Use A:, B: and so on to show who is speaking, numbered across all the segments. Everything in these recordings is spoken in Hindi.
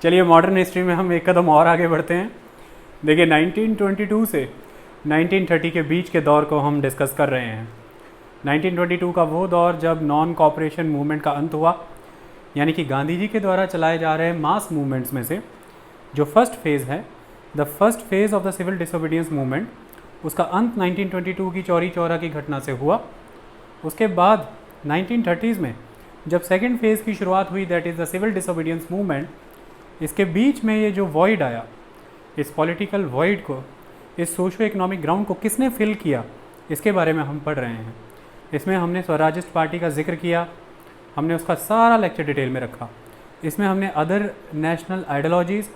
A: चलिए मॉडर्न हिस्ट्री में हम एक कदम और आगे बढ़ते हैं। देखिए 1922 से 1930 के बीच के दौर को हम डिस्कस कर रहे हैं। 1922 का वो दौर जब नॉन कॉपरेशन मूवमेंट का अंत हुआ, यानी कि गांधी जी के द्वारा चलाए जा रहे मास मूवमेंट्स में से जो फर्स्ट फेज़ है, the first phase of the civil disobedience movement, उसका अंत 1922 की चौरी चौरा की घटना से हुआ। उसके बाद 1930s में जब सेकेंड फेज़ की शुरुआत हुई, that is the civil disobedience movement, इसके बीच में ये जो वॉइड आया, इस पॉलिटिकल वॉइड को, इस सोशो इकोनॉमिक ग्राउंड को किसने फिल किया, इसके बारे में हम पढ़ रहे हैं। इसमें हमने स्वराजिस्ट पार्टी का जिक्र किया, हमने उसका सारा लेक्चर डिटेल में रखा। इसमें हमने अदर नेशनल आइडियोलॉजीज़,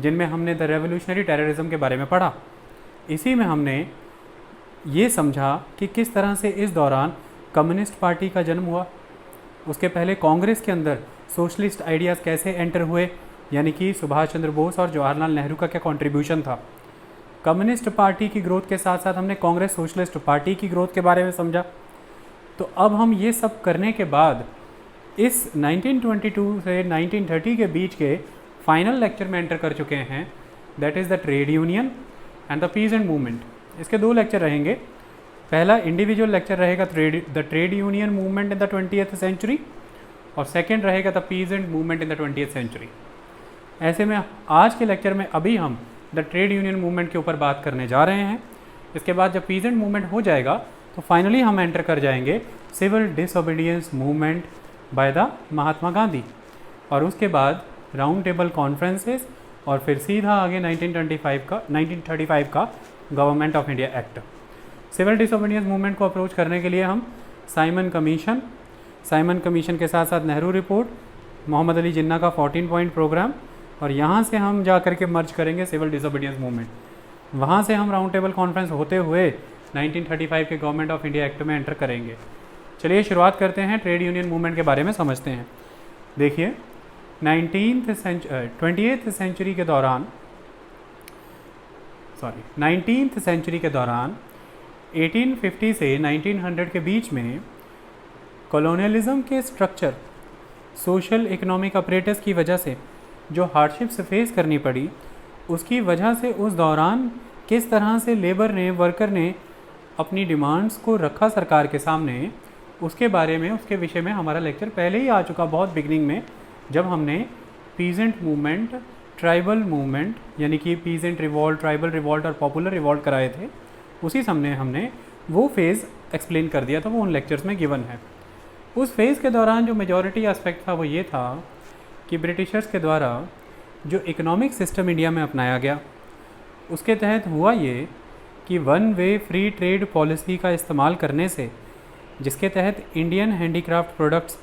A: जिनमें हमने द रेवोल्यूशनरी टेररिज्म के बारे में पढ़ा। इसी में हमने ये समझा कि किस तरह से इस दौरान कम्युनिस्ट पार्टी का जन्म हुआ, उसके पहले कांग्रेस के अंदर सोशलिस्ट आइडियाज़ कैसे एंटर हुए, यानी कि सुभाष चंद्र बोस और जवाहरलाल नेहरू का क्या कंट्रीब्यूशन था। कम्युनिस्ट पार्टी की ग्रोथ के साथ साथ हमने कांग्रेस सोशलिस्ट पार्टी की ग्रोथ के बारे में समझा। तो अब हम ये सब करने के बाद इस 1922 से 1930 के बीच के फाइनल लेक्चर में एंटर कर चुके हैं, that is the trade union and the peasant movement. इसके दो लेक्चर रहेंगे। पहला इंडिविजुअल लेक्चर रहेगा the trade union movement in the 20th century, और सेकेंड रहेगा the peasant movement in the 20th century. ऐसे में आज के लेक्चर में अभी हम द ट्रेड यूनियन मूवमेंट के ऊपर बात करने जा रहे हैं। इसके बाद जब पीजेंट मूवमेंट हो जाएगा तो फाइनली हम एंटर कर जाएंगे civil disobedience movement by the Mahatma Gandhi, और उसके बाद राउंड टेबल कॉन्फ्रेंसेस, और फिर सीधा आगे 1935 का Government of India Act. Civil disobedience movement को अप्रोच करने के लिए हम साइमन कमीशन के साथ साथ नेहरू रिपोर्ट, मोहम्मद अली जिन्ना का 14 पॉइंट प्रोग्राम, और यहाँ से हम जा करके मर्ज करेंगे सिविल डिसोबीडियंस मूवमेंट। वहाँ से हम राउंड टेबल कॉन्फ्रेंस होते हुए 1935 के गवर्नमेंट ऑफ इंडिया एक्ट में एंटर करेंगे। चलिए शुरुआत करते हैं, ट्रेड यूनियन मूवमेंट के बारे में समझते हैं। देखिए 19th सेंचुरी के दौरान 1850 से 1900 के बीच में कॉलोनियलिज्म के स्ट्रक्चर, सोशल इकोनॉमिक अपरेटस की वजह से जो हार्डशिप्स फेस करनी पड़ी, उसकी वजह से उस दौरान किस तरह से लेबर ने, वर्कर ने अपनी डिमांड्स को रखा सरकार के सामने, उसके बारे में, उसके विषय में हमारा लेक्चर पहले ही आ चुका बहुत बिगनिंग में, जब हमने पीजेंट मूवमेंट, ट्राइबल मूवमेंट, यानी कि पीजेंट रिवॉल्ट, ट्राइबल रिवॉल्ट और पॉपुलर रिवॉल्ट कराए थे। उसी समय हमने वो फेज़ एक्सप्लेन कर दिया था, वो उन लेक्चर्स में गिवन है। उस फेज़ के दौरान जो मेजॉरिटी एस्पेक्ट था वो ये था कि ब्रिटिशर्स के द्वारा जो इकोनॉमिक सिस्टम इंडिया में अपनाया गया, उसके तहत हुआ ये कि one way free trade policy का इस्तेमाल करने से, जिसके तहत इंडियन हैंडीक्राफ्ट प्रोडक्ट्स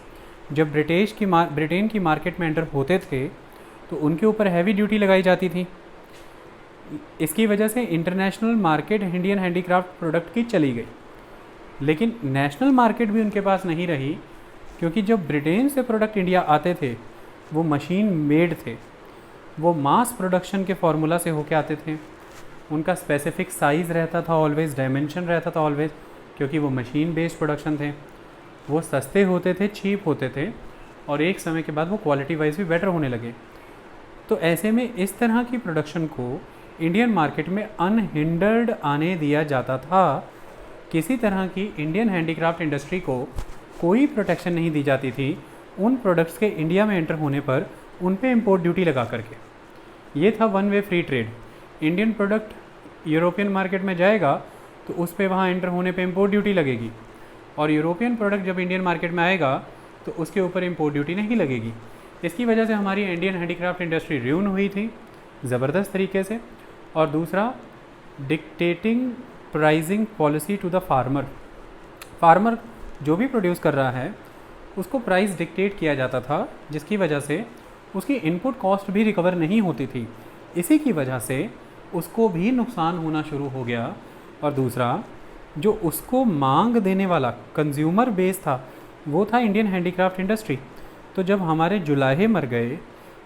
A: जब ब्रिटेन की मार्केट में एंटर होते थे तो उनके ऊपर हैवी ड्यूटी लगाई जाती थी। इसकी वजह से international market Indian handicraft product की चली गई, लेकिन नेशनल मार्केट भी उनके पास नहीं रही, क्योंकि जब ब्रिटेन से प्रोडक्ट इंडिया आते थे वो मशीन मेड थे, वो मास प्रोडक्शन के फार्मूला से होके आते थे, उनका स्पेसिफिक साइज़ रहता था ऑलवेज़, डायमेंशन रहता था ऑलवेज़, क्योंकि वो मशीन बेस्ड प्रोडक्शन थे। वो सस्ते होते थे, चीप होते थे, और एक समय के बाद वो क्वालिटी वाइज भी बेटर होने लगे। तो ऐसे में इस तरह की प्रोडक्शन को इंडियन मार्केट में अनहिंडर्ड आने दिया जाता था। किसी तरह की इंडियन हैंडीक्राफ्ट इंडस्ट्री को कोई प्रोटेक्शन नहीं दी जाती थी उन प्रोडक्ट्स के इंडिया में एंटर होने पर उन पे इम्पोर्ट ड्यूटी लगा करके। ये था one way free trade. Indian product European market में जाएगा तो उस पे वहाँ एंटर होने पे इम्पोर्ट ड्यूटी लगेगी, और यूरोपियन प्रोडक्ट जब इंडियन मार्केट में आएगा तो उसके ऊपर इम्पोर्ट ड्यूटी नहीं लगेगी। इसकी वजह से हमारी इंडियन हैंडीक्राफ्ट इंडस्ट्री र्यून हुई थी ज़बरदस्त तरीके से। और दूसरा, dictating pricing policy to the farmer जो भी प्रोड्यूस कर रहा है उसको प्राइस डिक्टेट किया जाता था, जिसकी वजह से उसकी इनपुट कॉस्ट भी रिकवर नहीं होती थी। इसी की वजह से उसको भी नुकसान होना शुरू हो गया। और दूसरा, जो उसको मांग देने वाला कंज्यूमर बेस था वो था इंडियन हैंडीक्राफ्ट इंडस्ट्री। तो जब हमारे जुलाहे मर गए,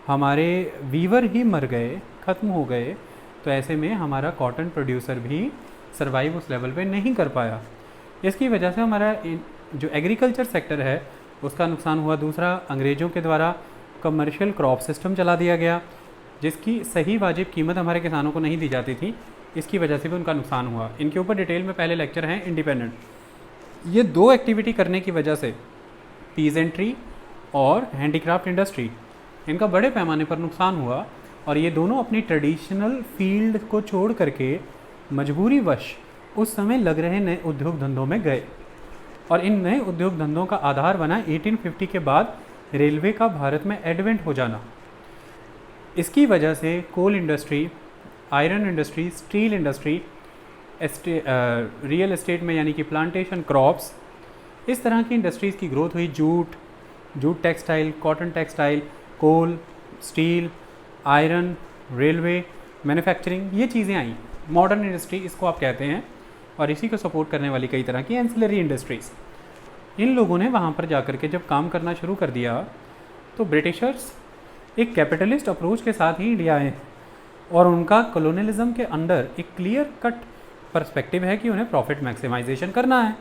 A: हमारे वीवर ही मर गए, ख़त्म हो गए, तो ऐसे में हमारा कॉटन प्रोड्यूसर भी सर्वाइव उस लेवल पे नहीं कर पाया। इसकी वजह से हमारा जो एग्रीकल्चर सेक्टर है उसका नुकसान हुआ। दूसरा, अंग्रेज़ों के द्वारा कमर्शियल क्रॉप सिस्टम चला दिया गया, जिसकी सही वाजिब कीमत हमारे किसानों को नहीं दी जाती थी, इसकी वजह से भी उनका नुकसान हुआ। इनके ऊपर डिटेल में पहले लेक्चर हैं इंडिपेंडेंट। ये दो एक्टिविटी करने की वजह से पीजेंट्री और हैंडीक्राफ्ट इंडस्ट्री, इनका बड़े पैमाने पर नुकसान हुआ और ये दोनों अपनी ट्रेडिशनल फील्ड को छोड़ करके मजबूरीवश उस समय लग रहे नए उद्योग धंधों में गए। और इन नए उद्योग धंधों का आधार बना 1850 के बाद रेलवे का भारत में एडवेंट हो जाना। इसकी वजह से coal industry, iron industry, steel industry, real estate में यानी कि प्लांटेशन, क्रॉप्स, इस तरह की इंडस्ट्रीज़ की ग्रोथ हुई। जूट टेक्सटाइल, कॉटन टेक्सटाइल, कोल, स्टील, आयरन, रेलवे, मैन्युफैक्चरिंग, ये चीज़ें आई। मॉडर्न इंडस्ट्री इसको आप कहते हैं, और इसी को सपोर्ट करने वाली कई तरह की एंसिलरी इंडस्ट्रीज़। इन लोगों ने वहाँ पर जाकर के जब काम करना शुरू कर दिया तो ब्रिटिशर्स एक कैपिटलिस्ट अप्रोच के साथ ही इंडिया आए और उनका कॉलोनियलिज्म के अंडर एक क्लियर कट पर्सपेक्टिव है कि उन्हें प्रॉफिट मैक्सिमाइजेशन करना है।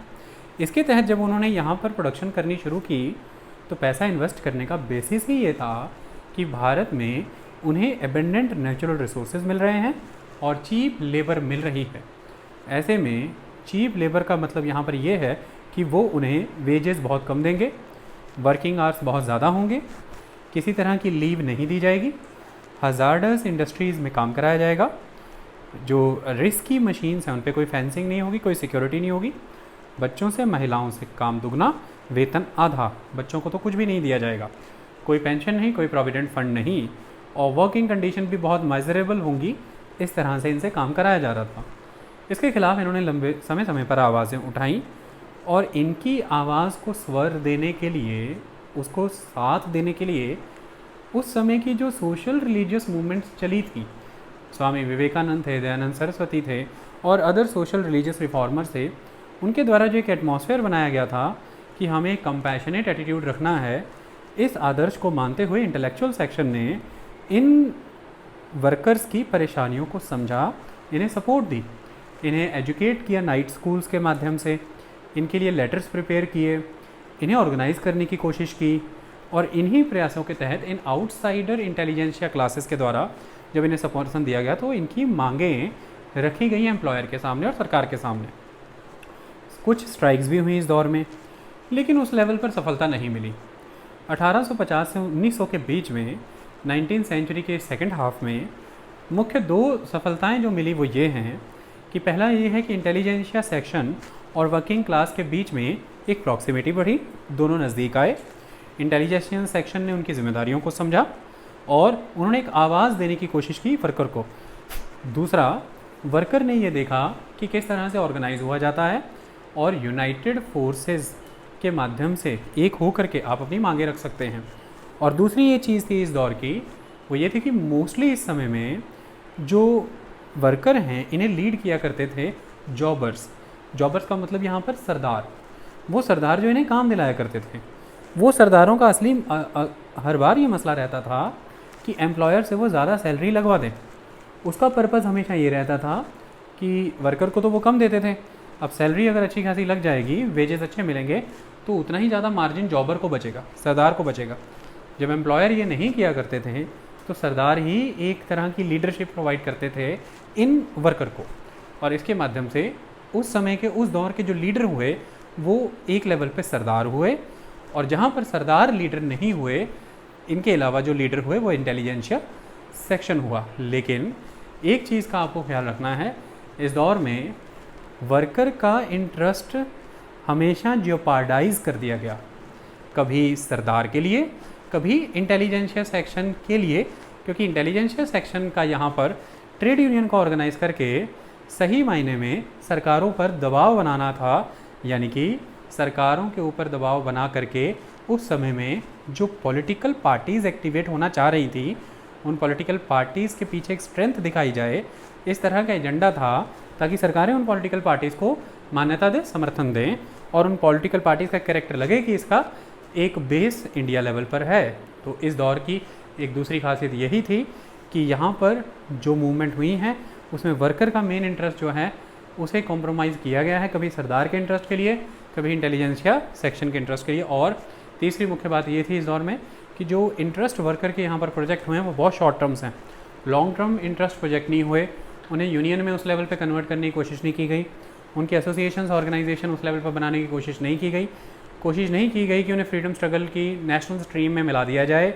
A: इसके तहत जब उन्होंने यहाँ पर प्रोडक्शन करनी शुरू की तो पैसा इन्वेस्ट करने का बेसिस ही ये था कि भारत में उन्हें एबेंडेंट नेचुरल रिसोर्सेज मिल रहे हैं और चीप लेबर मिल रही है। ऐसे में चीप लेबर का मतलब यहाँ पर ये है कि वो उन्हें वेजेस बहुत कम देंगे, वर्किंग आवर्स बहुत ज़्यादा होंगे, किसी तरह की लीव नहीं दी जाएगी, हज़ार्डस इंडस्ट्रीज़ में काम कराया जाएगा, जो रिस्की मशीन्स हैं उन पे कोई फेंसिंग नहीं होगी, कोई सिक्योरिटी नहीं होगी, बच्चों से महिलाओं से काम दुगना, वेतन आधा, बच्चों को तो कुछ भी नहीं दिया जाएगा, कोई पेंशन नहीं, कोई प्रोविडेंट फंड नहीं, और वर्किंग कंडीशन भी बहुत माइजरेबल होंगी। इस तरह से इनसे काम कराया जा रहा था। इसके खिलाफ इन्होंने लंबे समय पर आवाज़ें उठाईं और इनकी आवाज़ को स्वर देने के लिए, उसको साथ देने के लिए उस समय की जो सोशल रिलीजियस मूवमेंट्स चली थी, स्वामी विवेकानंद थे, दयानंद सरस्वती थे और अदर सोशल रिलीजियस रिफॉर्मर्स थे, उनके द्वारा जो एक एटमॉस्फेयर बनाया गया था कि हमें कंपैशनेट एटीट्यूड रखना है, इस आदर्श को मानते हुए इंटेलेक्चुअल सेक्शन ने इन वर्कर्स की परेशानियों को समझा, इन्हें सपोर्ट दी, इन्हें एजुकेट किया नाइट स्कूल्स के माध्यम से, इनके लिए लेटर्स प्रिपेयर किए, इन्हें ऑर्गेनाइज़ करने की कोशिश की और इन्हीं प्रयासों के तहत इन आउटसाइडर इंटेलिजेंशिया क्लासेस के द्वारा जब इन्हें समर्थन दिया गया तो इनकी मांगें रखी गई एम्प्लॉयर के सामने और सरकार के सामने। कुछ स्ट्राइक्स भी हुई इस दौर में, लेकिन उस लेवल पर सफलता नहीं मिली। 1850 से 1900 के बीच में 19th सेंचुरी के सेकंड हाफ में मुख्य दो सफलताएं जो मिली वो ये हैं कि पहला ये है कि इंटेलिजेंशिया सेक्शन और वर्किंग क्लास के बीच में एक प्रॉक्सिमिटी बढ़ी, दोनों नज़दीक आए। इंटेलिजेंशिया सेक्शन ने उनकी जिम्मेदारियों को समझा और उन्होंने एक आवाज़ देने की कोशिश की वर्कर को। दूसरा, वर्कर ने ये देखा कि किस तरह से ऑर्गेनाइज हुआ जाता है और यूनाइटेड फोर्सेस के माध्यम से एक हो करके आप अपनी मांगें रख सकते हैं। और दूसरी ये चीज़ थी इस दौर की, वो ये थी कि मोस्टली इस समय में जो वर्कर हैं इन्हें लीड किया करते थे जॉबर्स। जॉबर्स का मतलब यहाँ पर सरदार, वो सरदार जो इन्हें काम दिलाया करते थे। वो सरदारों का असली हर बार ये मसला रहता था कि एम्प्लॉयर से वो ज़्यादा सैलरी लगवा दें। उसका पर्पज़ हमेशा ये रहता था कि वर्कर को तो वो कम देते थे, अब सैलरी अगर अच्छी खासी लग जाएगी, वेजेस अच्छे मिलेंगे, तो उतना ही ज़्यादा मार्जिन जॉबर को बचेगा, सरदार को बचेगा। जब एम्प्लॉयर ये नहीं किया करते थे तो सरदार ही एक तरह की लीडरशिप प्रोवाइड करते थे इन वर्कर को, और इसके माध्यम से उस समय के उस दौर के जो लीडर हुए वो एक लेवल पे सरदार हुए, और जहाँ पर सरदार लीडर नहीं हुए, इनके अलावा जो लीडर हुए वो इंटेलिजेंशिया सेक्शन हुआ। लेकिन एक चीज़ का आपको ख्याल रखना है, इस दौर में वर्कर का इंटरेस्ट हमेशा जियोपार्डाइज कर दिया गया, कभी सरदार के लिए, कभी इंटेलिजेंशिया सेक्शन के लिए, क्योंकि इंटेलिजेंशिया सेक्शन का यहाँ पर ट्रेड यूनियन को ऑर्गेनाइज करके सही मायने में सरकारों पर दबाव बनाना था। यानी कि सरकारों के ऊपर दबाव बना करके उस समय में जो पॉलिटिकल पार्टीज़ एक्टिवेट होना चाह रही थी, उन पॉलिटिकल पार्टीज़ के पीछे एक स्ट्रेंथ दिखाई जाए, इस तरह का एजेंडा था, ताकि सरकारें उन पॉलिटिकल पार्टीज़ को मान्यता दें, समर्थन दें, और उन पॉलिटिकल पार्टीज़ का कैरेक्टर लगे कि इसका एक बेस इंडिया लेवल पर है। तो इस दौर की एक दूसरी खासियत यही थी कि यहाँ पर जो मूवमेंट हुई हैं उसमें वर्कर का मेन इंटरेस्ट जो है उसे कॉम्प्रोमाइज़ किया गया है, कभी सरदार के इंटरेस्ट के लिए, कभी इंटेलिजेंशिया सेक्शन के इंटरेस्ट के लिए। और तीसरी मुख्य बात ये थी इस दौर में कि जो इंटरेस्ट वर्कर के यहाँ पर प्रोजेक्ट हुए हैं वो बहुत शॉर्ट टर्म्स हैं, लॉन्ग टर्म इंटरेस्ट प्रोजेक्ट नहीं हुए, उन्हें यूनियन में उस लेवल पे कन्वर्ट करने की कोशिश नहीं की गई, उनके एसोसिएशंस ऑर्गेनाइजेशन उस लेवल पर बनाने की कोशिश नहीं की गई कि उन्हें फ्रीडम स्ट्रगल की नेशनल स्ट्रीम में मिला दिया जाए,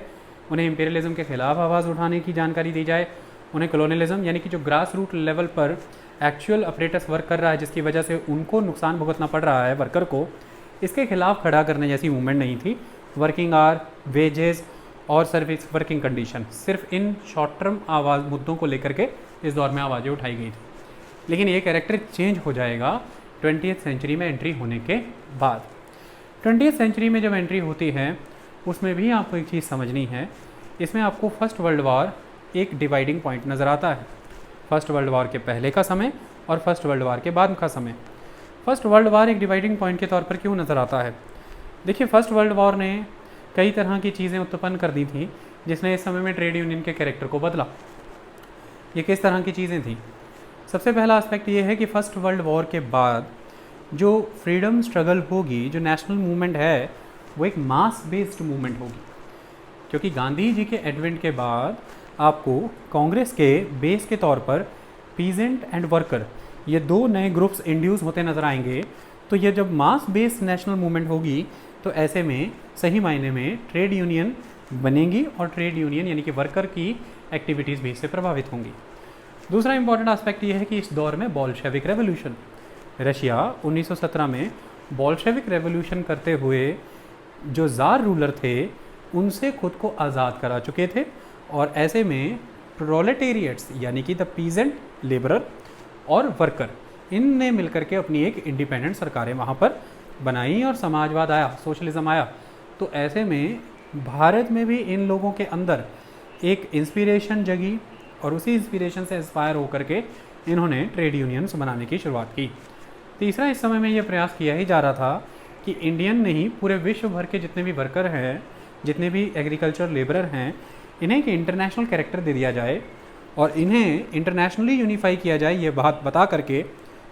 A: उन्हें इंपीरियलिज्म के खिलाफ आवाज़ उठाने की जानकारी दी जाए, उन्हें कॉलोनियलिज्म यानी कि जो ग्रास रूट लेवल पर एक्चुअल अपरेटस वर्क कर रहा है जिसकी वजह से उनको नुकसान भुगतना पड़ रहा है वर्कर को, इसके खिलाफ खड़ा करने जैसी मूवमेंट नहीं थी। वर्किंग आवर, वेजेस और सर्विस वर्किंग कंडीशन, सिर्फ इन शॉर्ट टर्म आवाज़ मुद्दों को लेकर के इस दौर में आवाज़ें उठाई गई थी। लेकिन ये कैरेक्टर चेंज हो जाएगा 20th सेंचुरी में एंट्री होने के बाद। 20th सेंचुरी में जब एंट्री होती है उसमें भी आपको एक चीज़ समझनी है, इसमें आपको फर्स्ट वर्ल्ड वॉर एक डिवाइडिंग पॉइंट नज़र आता है। फर्स्ट वर्ल्ड वॉर के पहले का समय और फर्स्ट वर्ल्ड वॉर के बाद का समय। फर्स्ट वर्ल्ड वॉर एक डिवाइडिंग पॉइंट के तौर पर क्यों नज़र आता है? देखिए, फर्स्ट वर्ल्ड वॉर ने कई तरह की चीज़ें उत्पन्न कर दी थी जिसने इस समय में ट्रेड यूनियन के कैरेक्टर को बदला। ये किस तरह की चीज़ें थी? सबसे पहला एस्पेक्ट ये है कि फर्स्ट वर्ल्ड वॉर के बाद जो फ्रीडम स्ट्रगल होगी, जो नेशनल मूवमेंट है, वो एक मास बेस्ड मूवमेंट होगी, क्योंकि गांधी जी के एडवेंट के बाद आपको कांग्रेस के बेस के तौर पर पीजेंट एंड वर्कर, ये दो नए ग्रुप्स इंड्यूस होते नज़र आएंगे। तो ये जब मास बेस्ड नेशनल मूवमेंट होगी तो ऐसे में सही मायने में ट्रेड यूनियन बनेंगी और ट्रेड यूनियन यानी कि वर्कर की एक्टिविटीज़ भी इससे प्रभावित होंगी। दूसरा इंपॉर्टेंट एस्पेक्ट ये है कि इस दौर में बोल्शेविक रेवोल्यूशन, रशिया 1917 में बोल्शेविक रेवोल्यूशन करते हुए जो ज़ार रूलर थे उनसे खुद को आज़ाद करा चुके थे, और ऐसे में प्रोलेटेरिएट्स यानी कि द पीजेंट, लेबरर और वर्कर, इनने मिलकर के अपनी एक इंडिपेंडेंट सरकारें वहाँ पर बनाई और समाजवाद आया, सोशलिज्म आया। तो ऐसे में भारत में भी इन लोगों के अंदर एक इंस्पिरेशन जगी और उसी इंस्पिरेशन से इंस्पायर होकर के इन्होंने ट्रेड यूनियंस बनाने की शुरुआत की। तीसरा, इस समय में ये प्रयास किया ही जा रहा था कि इंडियन नहीं, पूरे विश्व भर के जितने भी वर्कर हैं, जितने भी एग्रीकल्चर लेबरर हैं, इन्हें एक इंटरनेशनल कैरेक्टर दे दिया जाए और इन्हें इंटरनेशनली यूनिफाई किया जाए, ये बात बता करके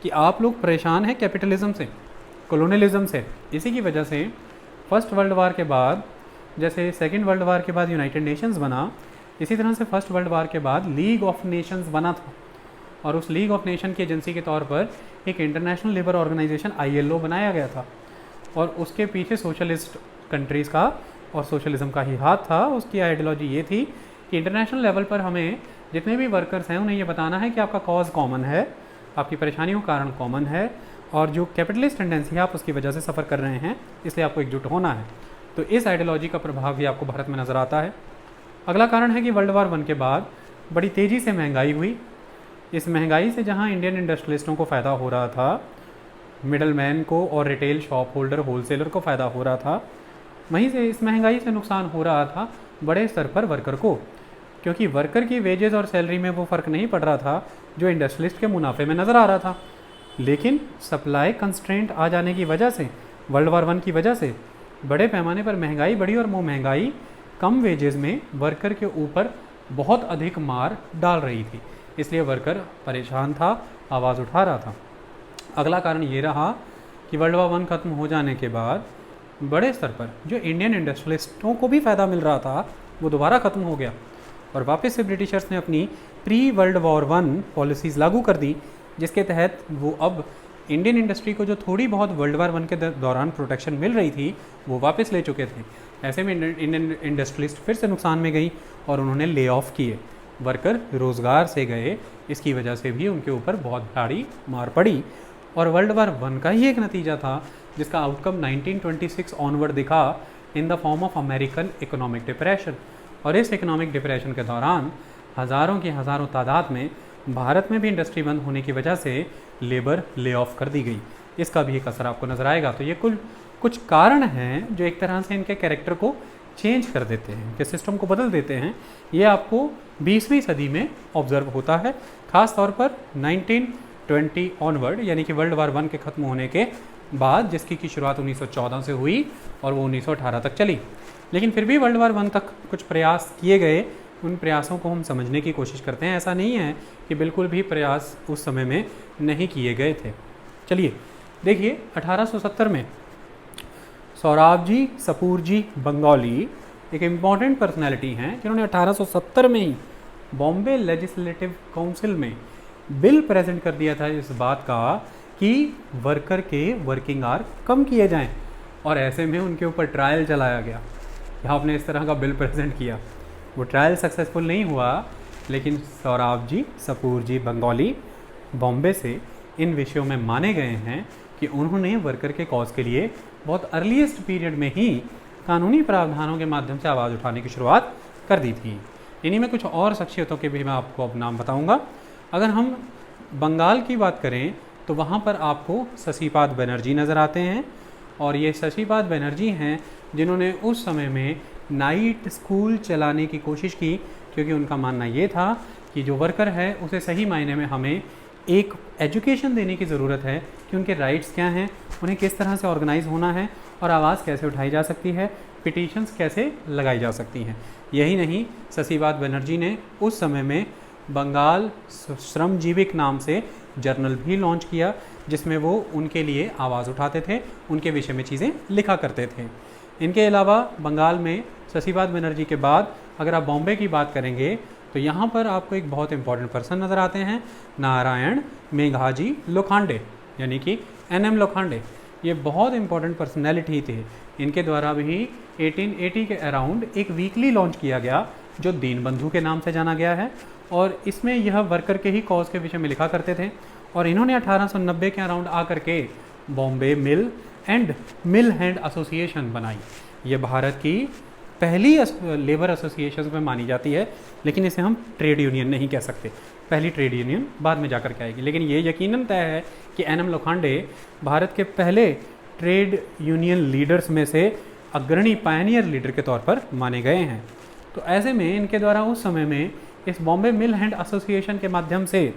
A: कि आप लोग परेशान हैं कैपिटलिज्म से, कॉलोनियलिज्म से। इसी की वजह से फर्स्ट वर्ल्ड वार के बाद, जैसे सेकेंड वर्ल्ड वार के बाद यूनाइटेड नेशंस बना, इसी तरह से फर्स्ट वर्ल्ड वार के बाद लीग ऑफ नेशंस बना था, और उस लीग ऑफ नेशन की एजेंसी के तौर पर एक इंटरनेशनल लेबर ऑर्गेनाइजेशन ILO बनाया गया था, और उसके पीछे सोशलिस्ट कंट्रीज़ का और सोशलिज्म का ही हाथ था। उसकी आइडियोलॉजी ये थी कि इंटरनेशनल लेवल पर हमें जितने भी वर्कर्स हैं उन्हें ये बताना है कि आपका कॉज कॉमन है, आपकी परेशानियों का कारण कॉमन है, और जो कैपिटलिस्ट टेंडेंसी है आप उसकी वजह से सफ़र कर रहे हैं, इसलिए आपको एकजुट होना है। तो इस आइडियोलॉजी का प्रभाव भी आपको भारत में नज़र आता है। अगला कारण है कि वर्ल्ड वार 1 के बाद बड़ी तेज़ी से महंगाई हुई। इस महंगाई से जहाँ इंडियन इंडस्ट्रियलिस्टों को फ़ायदा हो रहा था, मिडलमैन को और रिटेल शॉप होल्डर, होलसेलर को फ़ायदा हो रहा था, वहीं से इस महंगाई से नुकसान हो रहा था बड़े स्तर पर वर्कर को, क्योंकि वर्कर की वेजेस और सैलरी में वो फ़र्क नहीं पड़ रहा था जो इंडस्ट्रियलिस्ट के मुनाफे में नज़र आ रहा था। लेकिन सप्लाई कंस्ट्रेंट आ जाने की वजह से, वर्ल्ड वार 1 की वजह से बड़े पैमाने पर महंगाई बढ़ी, और वो महंगाई कम वेजेस में वर्कर के ऊपर बहुत अधिक मार डाल रही थी, इसलिए वर्कर परेशान था, आवाज़ उठा रहा था। अगला कारण ये रहा कि वर्ल्ड वार 1 ख़त्म हो जाने के बाद बड़े स्तर पर जो इंडियन इंडस्ट्रियलिस्टों को भी फ़ायदा मिल रहा था वो दोबारा ख़त्म हो गया, और वापस से ब्रिटिशर्स ने अपनी प्री वर्ल्ड वॉर 1 पॉलिसीज़ लागू कर दी, जिसके तहत वो अब इंडियन इंडस्ट्री को जो थोड़ी बहुत वर्ल्ड वार 1 के दौरान प्रोटेक्शन मिल रही थी वो वापस ले चुके थे। ऐसे में इंडियन इंडस्ट्रियलिस्ट फिर से नुकसान में गई और उन्होंने ले ऑफ किए, वर्कर रोज़गार से गए, इसकी वजह से भी उनके ऊपर बहुत भारी मार पड़ी। और वर्ल्ड वार 1 का ही एक नतीजा था जिसका आउटकम 1926 ऑनवर्ड दिखा in the form of American economic depression. और इस इकोनॉमिक डिप्रेशन के दौरान हज़ारों की हज़ारों तादाद में भारत में भी इंडस्ट्री बंद होने की वजह से लेबर ले ऑफ कर दी गई। इसका भी एक असर आपको नज़र आएगा। तो ये कुछ कारण हैं जो एक तरह से इनके कैरेक्टर को चेंज कर देते हैं, इनके सिस्टम को बदल देते हैं। ये आपको 20वीं सदी में ऑब्जर्व होता है, ख़ास तौर पर 1920 ऑनवर्ड, यानी कि वर्ल्ड वार 1 के ख़त्म होने के बाद, जिसकी की शुरुआत 1914 से हुई और वो 1918 तक चली। लेकिन फिर भी वर्ल्ड वार 1 तक कुछ प्रयास किए गए, उन प्रयासों को हम समझने की कोशिश करते हैं। ऐसा नहीं है कि बिल्कुल भी प्रयास उस समय में नहीं किए गए थे। चलिए देखिए, 1870 में सौराबजी सपूरजी बंगाली एक इम्पॉर्टेंट पर्सनैलिटी हैं जिन्होंने 1870 में ही बॉम्बे लेजिस्लेटिव काउंसिल में बिल प्रेजेंट कर दिया था इस बात का कि वर्कर के वर्किंग आवर कम किए जाएं, और ऐसे में उनके ऊपर ट्रायल चलाया गया। यहाँ आपने इस तरह का बिल प्रेजेंट किया, वो ट्रायल सक्सेसफुल नहीं हुआ, लेकिन सोहराबजी सपूर जी बंगाली बॉम्बे से इन विषयों में माने गए हैं कि उन्होंने वर्कर के कॉज के लिए बहुत अर्लीस्ट पीरियड में ही कानूनी प्रावधानों के माध्यम से आवाज़ उठाने की शुरुआत कर दी थी। इन्हीं में कुछ और शख्सियतों के भी मैं आपको अब नाम बताऊंगा। अगर हम बंगाल की बात करें तो वहाँ पर आपको शशिपाद बनर्जी नज़र आते हैं, और ये शशिपाद बनर्जी हैं जिन्होंने उस समय में नाइट स्कूल चलाने की कोशिश की, क्योंकि उनका मानना ये था कि जो वर्कर है उसे सही मायने में हमें एक एजुकेशन देने की ज़रूरत है कि उनके राइट्स क्या हैं, उन्हें किस तरह से ऑर्गेनाइज होना है, और आवाज़ कैसे उठाई जा सकती है, पिटीशंस कैसे लगाई जा सकती हैं। यही नहीं, शशिपाद बनर्जी ने उस समय में बंगाल श्रमजीविक नाम से जर्नल भी लॉन्च किया, जिसमें वो उनके लिए आवाज़ उठाते थे, उनके विषय में चीज़ें लिखा करते थे। इनके अलावा बंगाल में शशिपाद बनर्जी के बाद अगर आप बॉम्बे की बात करेंगे तो यहाँ पर आपको एक बहुत इंपॉर्टेंट पर्सन नज़र आते हैं, नारायण मेघाजी लोखंडे, यानी कि NM लोखंडे। ये बहुत इंपॉर्टेंट पर्सनैलिटी थे। इनके द्वारा भी 1880 के अराउंड एक वीकली लॉन्च किया गया जो दीनबंधु के नाम से जाना गया है, और इसमें यह वर्कर के ही कॉज के विषय में लिखा करते थे। और इन्होंने 1890 के अराउंड आकर के बॉम्बे मिल हैंड एसोसिएशन बनाई। ये भारत की पहली लेबर एसोसिएशन में मानी जाती है, लेकिन इसे हम ट्रेड यूनियन नहीं कह सकते। पहली ट्रेड यूनियन बाद में जाकर के आएगी, लेकिन ये यकीनन तय है कि NM लोखंडे भारत के पहले ट्रेड यूनियन लीडर्स में से अग्रणी पायनियर लीडर के तौर पर माने गए हैं। तो ऐसे में इनके द्वारा उस समय में इस बॉम्बे मिल हैंड एसोसिएशन के माध्यम से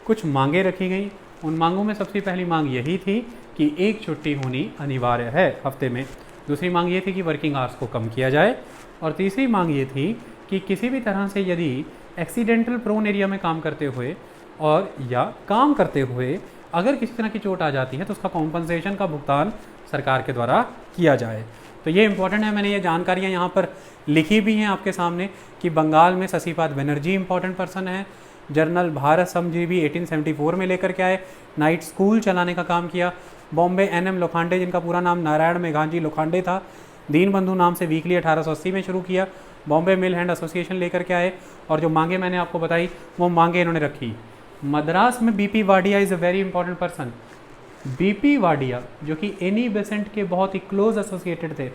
A: कुछ मांगें रखी गई। उन मांगों में सबसे पहली मांग यही थी कि एक छुट्टी होनी अनिवार्य है हफ्ते में। दूसरी मांग ये थी कि वर्किंग आवर्स को कम किया जाए, और तीसरी मांग ये थी कि किसी भी तरह से यदि एक्सीडेंटल प्रोन एरिया में काम करते हुए और या काम करते हुए अगर किसी तरह की चोट आ जाती है तो उसका कॉम्पनसेशन का भुगतान सरकार के द्वारा किया जाए। तो ये इंपॉर्टेंट है, मैंने ये जानकारियाँ यहाँ पर लिखी भी हैं आपके सामने कि बंगाल में शशिपाद बनर्जी इंपॉर्टेंट पर्सन है, जर्नल भारत श्रमजीवी 1874 में लेकर के आए, नाइट स्कूल चलाने का काम किया। बॉम्बे NM लोखंडे, जिनका पूरा नाम नारायण मेघाजी लोखंडे था, दीनबंधु नाम से वीकली 1880 में शुरू किया, बॉम्बे मिल हैंड एसोसिएशन लेकर के आए, और जो मांगे मैंने आपको बताई वो मांगे इन्होंने रखी। मद्रास में BP Wadia is a very important person. BP Wadia जो कि एनी बेसेंट के बहुत ही क्लोज एसोसिएटेड थे,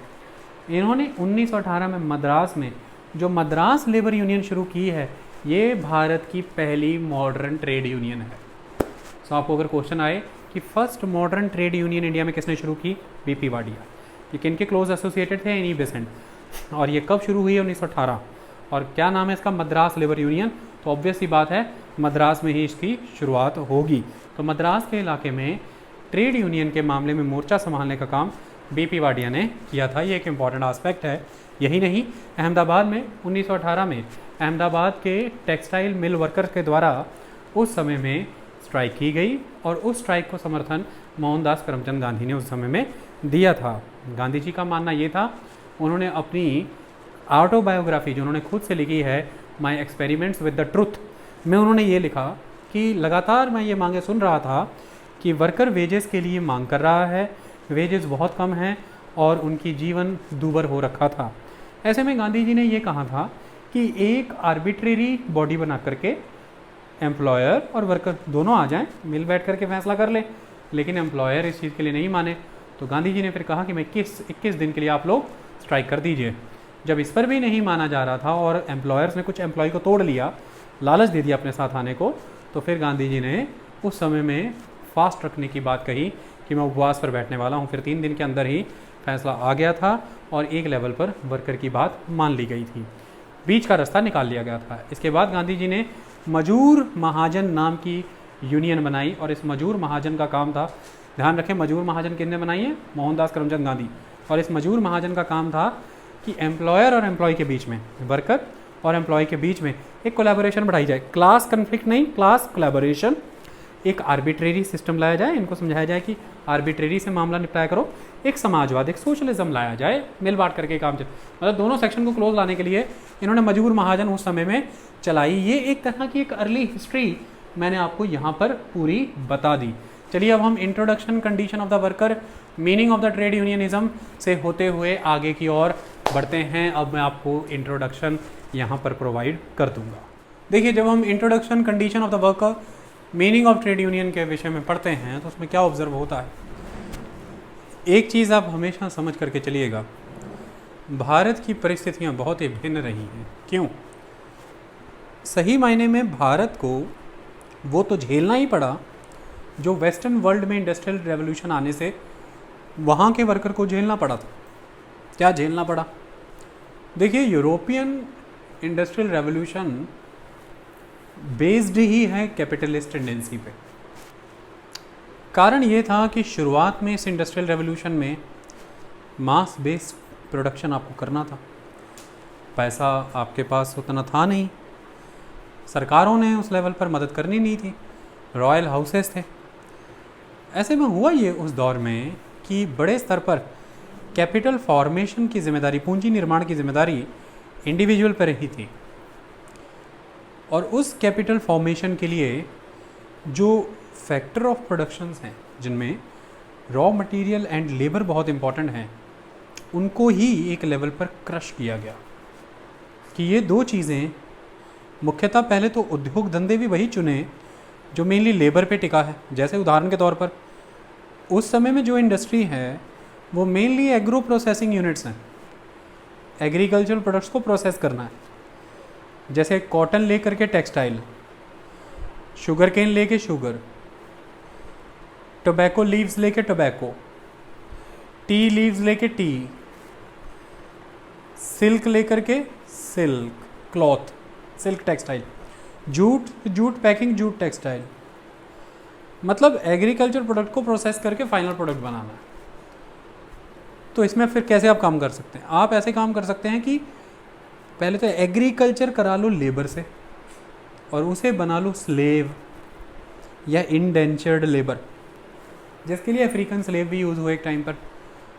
A: इन्होंने 1918 में मद्रास में जो मद्रास लेबर यूनियन शुरू की है, ये भारत की पहली मॉडर्न ट्रेड यूनियन है। सो आपको अगर क्वेश्चन आए कि first modern trade union India में किसने शुरू की, BP वाडिया। ये किनके क्लोज एसोसिएटेड थे, एनी बेसेंट, और ये कब शुरू हुई है, 1918। और क्या नाम है इसका, मद्रास लेबर यूनियन। तो ऑब्वियस सी बात है मद्रास में ही इसकी शुरुआत होगी। तो मद्रास के इलाके में ट्रेड यूनियन के मामले में मोर्चा संभालने का काम BP वाडिया ने किया था। ये एक इम्पॉर्टेंट आस्पेक्ट है। यही नहीं, अहमदाबाद में 1918 में अहमदाबाद के टेक्सटाइल मिल वर्कर्स के द्वारा उस समय में स्ट्राइक की गई, और उस स्ट्राइक को समर्थन मोहनदास करमचंद गांधी ने उस समय में दिया था। गांधी जी का मानना ये था, उन्होंने अपनी ऑटोबायोग्राफी जो उन्होंने खुद से लिखी है, my experiments with the truth, में उन्होंने ये लिखा कि लगातार मैं ये मांगे सुन रहा था कि वर्कर वेजेस के लिए मांग कर रहा है, वेजेस बहुत कम हैं और उनकी जीवन दूभर हो रखा था। ऐसे में गांधी जी ने ये कहा था कि एक आर्बिट्रेरी बॉडी बना करके एम्प्लॉयर और वर्कर दोनों आ जाएं, मिल बैठ करके फैसला कर लें। लेकिन एम्प्लॉयर इस चीज़ के लिए नहीं माने, तो गांधी जी ने फिर कहा कि मैं 21 दिन के लिए आप लोग स्ट्राइक कर दीजिए। जब इस पर भी नहीं माना जा रहा था और एम्प्लॉयर्स ने कुछ एम्प्लॉय को तोड़ लिया, लालच दे दिया अपने साथ आने को, तो फिर गांधी जी ने उस समय में फास्ट रखने की बात कही कि मैं उपवास पर बैठने वाला हूँ। फिर 3 दिन के अंदर ही फैसला आ गया था और एक लेवल पर वर्कर की बात मान ली गई थी, बीच का रास्ता निकाल लिया गया था। इसके बाद गांधी जी ने मजूर महाजन नाम की यूनियन बनाई, और इस मजूर महाजन का काम था, ध्यान रखें मजूर महाजन किसने बनाई है, मोहनदास करमचंद गांधी। और इस मजूर महाजन का काम था कि एम्प्लॉयर और एम्प्लॉय के बीच में, वर्कर और एम्प्लॉय के बीच में एक कोलैबोरेशन बढ़ाई जाए। क्लास कन्फ्लिक्ट नहीं, क्लास कोलैबोरेशन, एक आर्बिट्रेरी सिस्टम लाया जाए, इनको समझाया जाए कि आर्बिट्रेरी से मामला निपटाया करो, एक समाजवाद, एक सोशलिज्म लाया जाए, मिल बांट करके काम चले। मतलब दोनों सेक्शन को क्लोज लाने के लिए इन्होंने मजबूर महाजन उस समय में चलाई। ये एक तरह की एक अर्ली हिस्ट्री मैंने आपको यहाँ पर पूरी बता दी। चलिए अब हम introduction, condition of the worker, meaning of the trade unionism से होते हुए आगे की ओर बढ़ते हैं। अब मैं आपको इंट्रोडक्शन यहाँ पर प्रोवाइड कर दूंगा। देखिए, जब हम introduction, condition of the worker, meaning of trade union के विषय में पढ़ते हैं तो उसमें क्या ऑब्जर्व होता है, एक चीज़ आप हमेशा समझ करके चलिएगा, भारत की परिस्थितियाँ बहुत ही भिन्न रही हैं। क्यों? सही मायने में भारत को वो तो झेलना ही पड़ा जो वेस्टर्न वर्ल्ड में इंडस्ट्रियल रेवोल्यूशन आने से वहाँ के वर्कर को झेलना पड़ा था। क्या झेलना पड़ा? देखिए, यूरोपियन इंडस्ट्रियल रेवोल्यूशन बेस्ड ही है कैपिटलिस्ट टेंडेंसी पे। कारण ये था कि शुरुआत में इस इंडस्ट्रियल रेवोल्यूशन में मास बेस्ड प्रोडक्शन आपको करना था, पैसा आपके पास उतना था नहीं, सरकारों ने उस लेवल पर मदद करनी नहीं थी, रॉयल हाउसेस थे। ऐसे में हुआ ये उस दौर में कि बड़े स्तर पर कैपिटल फॉर्मेशन की जिम्मेदारी, पूंजी निर्माण की जिम्मेदारी इंडिविजुअल पर रही थी। और उस कैपिटल फॉर्मेशन के लिए जो फैक्टर ऑफ प्रोडक्शंस हैं, जिनमें रॉ मटेरियल एंड लेबर बहुत इंपॉर्टेंट हैं, उनको ही एक लेवल पर क्रश किया गया कि ये दो चीज़ें मुख्यतः, पहले तो उद्योग धंधे भी वही चुने जो मेनली लेबर पे टिका है। जैसे उदाहरण के तौर पर उस समय में जो इंडस्ट्री है वो मेनली एग्रो प्रोसेसिंग यूनिट्स हैं, एग्रीकल्चरल प्रोडक्ट्स को प्रोसेस करना है। जैसे कॉटन ले करके टेक्सटाइल, शुगर केन लेके शुगर, टोबैको लीव्स लेके टोबैको, टी लीव्स लेके टी, सिल्क लेकर के silk cloth, silk textile, jute packing, jute textile. मतलब एग्रीकल्चर प्रोडक्ट को प्रोसेस करके फाइनल प्रोडक्ट बनाना है। तो इसमें फिर कैसे आप काम कर सकते हैं? आप ऐसे काम कर सकते हैं कि पहले तो एग्रीकल्चर करा लो लेबर से और उसे बना लो स्लेव या इंडेंचर्ड लेबर, जिसके लिए अफ्रीकन स्लेव भी यूज़ हुए एक टाइम पर,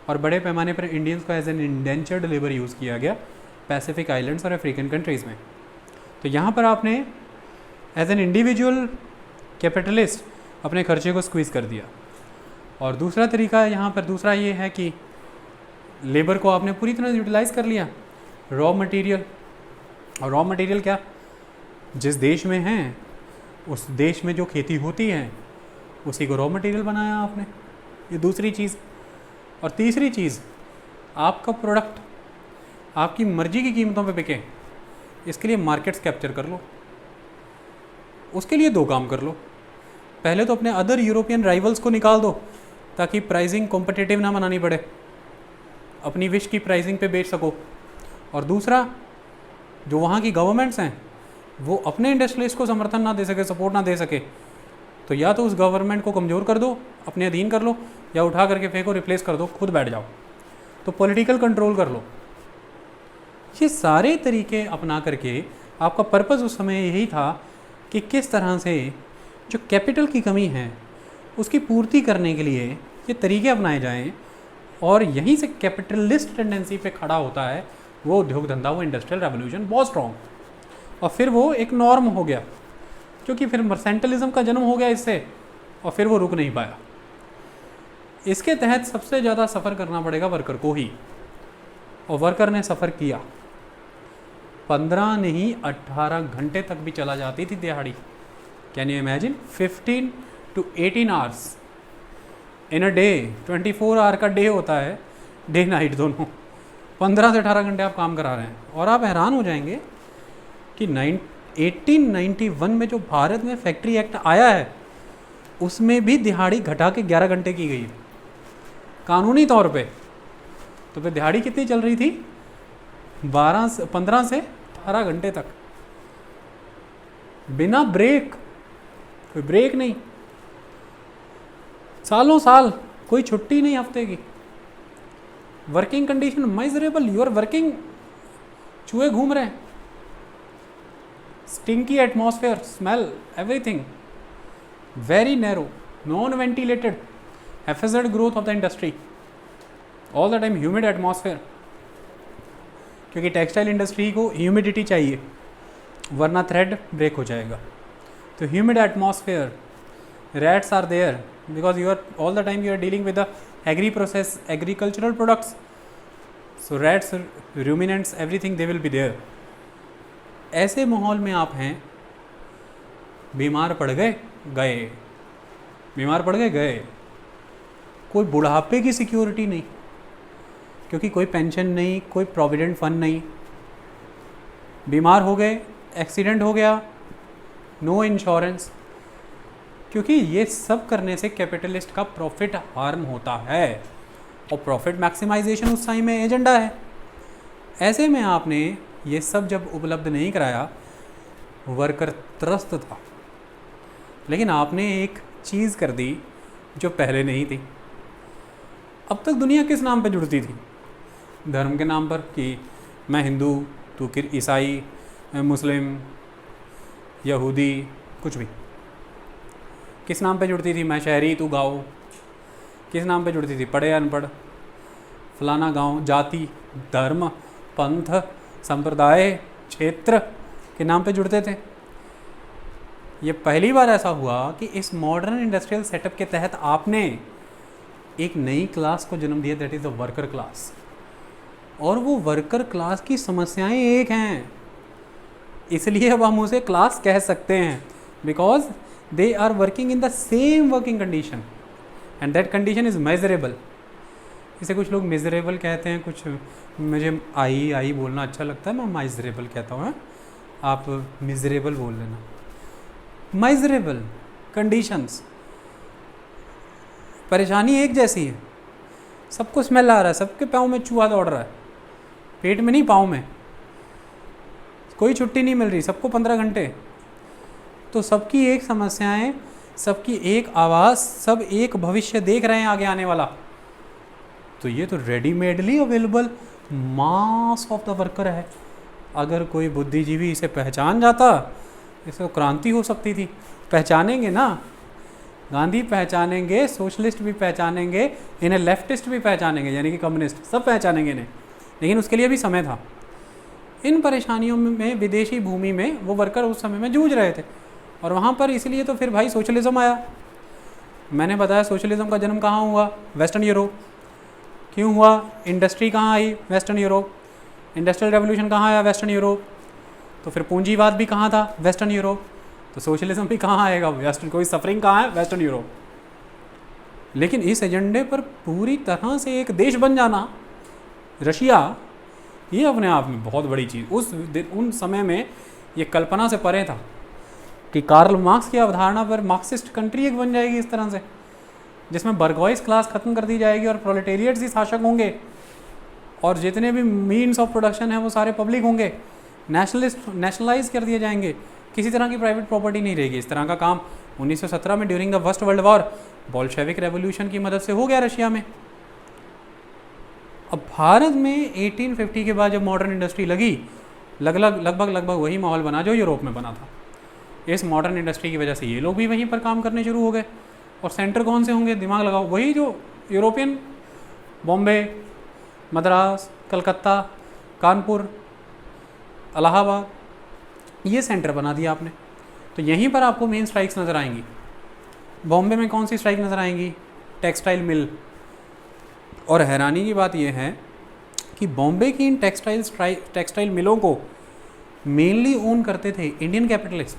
A: और बड़े पैमाने पर इंडियंस को as an indentured labour use किया गया पैसिफिक आइलैंड्स और अफ्रीकन कंट्रीज़ में। तो यहाँ पर आपने एज एन इंडिविजुअल कैपिटलिस्ट अपने खर्चे को स्क्वीज़ कर दिया। और दूसरा तरीका यहाँ पर दूसरा ये है कि लेबर को आपने पूरी तरह यूटिलाइज़ कर लिया, रॉ मटेरियल। और रॉ मटेरियल क्या? जिस देश में हैं उस देश में जो खेती होती है उसी को रॉ मटेरियल बनाया आपने। ये दूसरी चीज़। और तीसरी चीज़, आपका प्रोडक्ट आपकी मर्जी की कीमतों पे बिके, इसके लिए मार्केट्स कैप्चर कर लो। उसके लिए दो काम कर लो, पहले तो अपने अदर यूरोपियन राइवल्स को निकाल दो ताकि प्राइसिंग कॉम्पिटिटिव ना बनानी पड़े, अपनी विश की प्राइसिंग पे बेच सको। और दूसरा, जो वहाँ की गवर्नमेंट्स हैं वो अपने इंडस्ट्रियलिस्ट को समर्थन ना दे सके, सपोर्ट ना दे सके, तो या तो उस गवर्नमेंट को कमज़ोर कर दो, अपने अधीन कर लो, या उठा करके फेंको, रिप्लेस कर दो, खुद बैठ जाओ। तो पॉलिटिकल कंट्रोल कर लो। ये सारे तरीके अपना करके आपका पर्पज़ उस समय यही था कि किस तरह से जो कैपिटल की कमी है उसकी पूर्ति करने के लिए ये तरीके अपनाए जाएं, और यहीं से कैपिटलिस्ट टेंडेंसी पे खड़ा होता है वो उद्योग धंधा, वो इंडस्ट्रियल रेवोल्यूशन बहुत स्ट्रॉन्ग। और फिर वो एक नॉर्म हो गया, क्योंकि फिर मर्सेंटलिज्म का जन्म हो गया इससे, और फिर वो रुक नहीं पाया। इसके तहत सबसे ज़्यादा सफ़र करना पड़ेगा वर्कर को ही, और वर्कर ने सफ़र किया। 15 नहीं 18 घंटे तक भी चला जाती थी दिहाड़ी। Can you imagine? 15 to 18 hours in a day. 24 hour का डे होता है, डे नाइट दोनों। 15 से 18 घंटे आप काम करा रहे हैं। और आप हैरान हो जाएंगे कि 1891 में जो भारत में फैक्ट्री एक्ट आया है उसमें भी दिहाड़ी घटा के 11 घंटे की गई कानूनी तौर पे। तो फिर दिहाड़ी कितनी चल रही थी? 15 से 18 घंटे तक, बिना ब्रेक, कोई ब्रेक नहीं, सालों साल कोई छुट्टी नहीं हफ्ते की। Working condition miserable, you are working, चूहे घूम रहे हैं, stinky atmosphere, smell, everything. very narrow, non-ventilated, haphazard growth of the industry, all the time humid atmosphere, क्योंकि टेक्सटाइल इंडस्ट्री को ह्यूमिडिटी चाहिए वरना थ्रेड ब्रेक हो जाएगा. तो humid atmosphere, rats are there because you are all the time you are dealing with the agri-process agricultural products, so rats, ruminants, everything they will be there. ऐसे माहौल में आप हैं, बीमार पड़ गए गए, बीमार पड़ गए गए, कोई बुढ़ापे की सिक्योरिटी नहीं, क्योंकि कोई पेंशन नहीं, कोई प्रोविडेंट फंड नहीं, बीमार हो गए, एक्सीडेंट हो गया, नो इंश्योरेंस, क्योंकि ये सब करने से कैपिटलिस्ट का प्रॉफिट हार्म होता है और प्रॉफिट मैक्सिमाइजेशन उस टाइम में एजेंडा है. ऐसे में आपने ये सब जब उपलब्ध नहीं कराया, वर्कर त्रस्त था, लेकिन आपने एक चीज़ कर दी जो पहले नहीं थी. अब तक दुनिया किस नाम पे जुड़ती थी? धर्म के नाम पर, कि मैं हिंदू, तू ईसाई, मुस्लिम, यहूदी, कुछ भी. किस नाम पे जुड़ती थी? मैं शहरी, तू गाँव. किस नाम पे जुड़ती थी? पढ़े अनपढ़, फलाना गांव, जाति, धर्म, पंथ, संप्रदाय, क्षेत्र के नाम पे जुड़ते थे. ये पहली बार ऐसा हुआ कि इस मॉडर्न इंडस्ट्रियल सेटअप के तहत आपने एक नई क्लास को जन्म दिया, that is the worker class. और वो वर्कर क्लास की समस्याएं एक हैं, इसलिए अब हम उसे क्लास कह सकते हैं, because they are working in the same working condition and that condition is measurable. इसे कुछ लोग मिजरेबल कहते हैं, कुछ, मुझे आई बोलना अच्छा लगता है, मैं माइजरेबल कहता हूँ. आप मिजरेबल बोल लेना. माइजरेबल कंडीशंस, परेशानी एक जैसी है, सबको स्मेल आ रहा है, सबके पाँव में चूहा दौड़ रहा है, पेट में नहीं, पाँव में, कोई छुट्टी नहीं मिल रही, सबको 15 घंटे. तो सबकी एक समस्याएं, सबकी एक आवाज़, सब एक भविष्य देख रहे हैं आगे आने वाला. तो ये तो रेडीमेडली available mass of the worker है. अगर कोई बुद्धिजीवी इसे पहचान जाता, इसको क्रांति हो सकती थी. पहचानेंगे ना, गांधी पहचानेंगे, सोशलिस्ट भी पहचानेंगे, इन्हें लेफ्टिस्ट भी पहचानेंगे, यानी कि कम्युनिस्ट, सब पहचानेंगे इन्हें. लेकिन उसके लिए भी समय था. इन परेशानियों में, विदेशी भूमि में वो वर्कर उस समय में जूझ रहे थे, और वहाँ पर इसलिए तो फिर भाई सोशलिज्म आया. मैंने बताया सोशलिज्म का जन्म कहाँ हुआ? Western Europe. क्यों हुआ? इंडस्ट्री कहाँ आई? Western Europe. इंडस्ट्रियल रेवोल्यूशन कहाँ आया? Western Europe. तो फिर पूंजीवाद भी कहाँ था? Western Europe. तो सोशलिज्म भी कहाँ आएगा? वेस्टर्न. कोई सफरिंग कहाँ है? Western Europe. लेकिन इस एजेंडे पर पूरी तरह से एक देश बन जाना, रशिया, ये अपने आप में बहुत बड़ी चीज़. उन समय में ये कल्पना से परे था कि कार्ल मार्क्स की अवधारणा पर मार्क्सिस्ट कंट्री एक बन जाएगी इस तरह से, जिसमें बर्गोइस क्लास खत्म कर दी जाएगी और प्रोलेटेरिएट्स ही शासक होंगे, और जितने भी मीन्स ऑफ प्रोडक्शन है वो सारे पब्लिक होंगे, नेशनलाइज कर दिए जाएंगे, किसी तरह की प्राइवेट प्रॉपर्टी नहीं रहेगी. इस तरह का काम 1917 में during the first world war Bolshevik revolution की मदद से हो गया रशिया में. अब भारत में 1850 के बाद जब मॉडर्न इंडस्ट्री लगी, लगभग वही माहौल बना जो यूरोप में बना था. इस मॉडर्न इंडस्ट्री की वजह से ये लोग भी वहीं पर काम करने शुरू हो गए. और सेंटर कौन से होंगे? दिमाग लगाओ, वही जो यूरोपियन, बॉम्बे, मद्रास, कलकत्ता, कानपुर, इलाहाबाद, ये सेंटर बना दिया आपने. तो यहीं पर आपको मेन स्ट्राइक्स नज़र आएंगी. बॉम्बे में कौन सी स्ट्राइक नज़र आएंगी? Textile mill. और हैरानी की बात यह है कि बॉम्बे की इन टेक्सटाइल मिलों को मेनली ओन करते थे इंडियन कैपिटलिस्ट.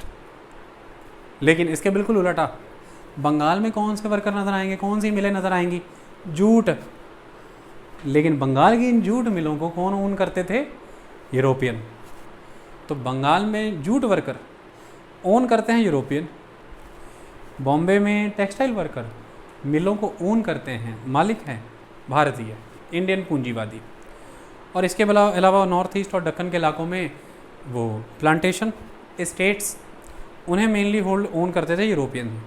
A: लेकिन इसके बिल्कुल उलटा, बंगाल में कौन से वर्कर नज़र आएंगे? कौन सी मिलें नज़र आएंगी? जूट. लेकिन बंगाल की इन जूट मिलों को कौन ओन करते थे? यूरोपियन. तो बंगाल में जूट वर्कर ओन करते हैं यूरोपियन, बॉम्बे में टेक्सटाइल वर्कर मिलों को ओन करते हैं, मालिक हैं भारतीय, इंडियन पूंजीवादी. और इसके अलावा नॉर्थ ईस्ट और दक्कन के इलाकों में वो प्लांटेशन एस्टेट्स, उन्हें मेनली होल्ड ओन करते थे यूरोपियन.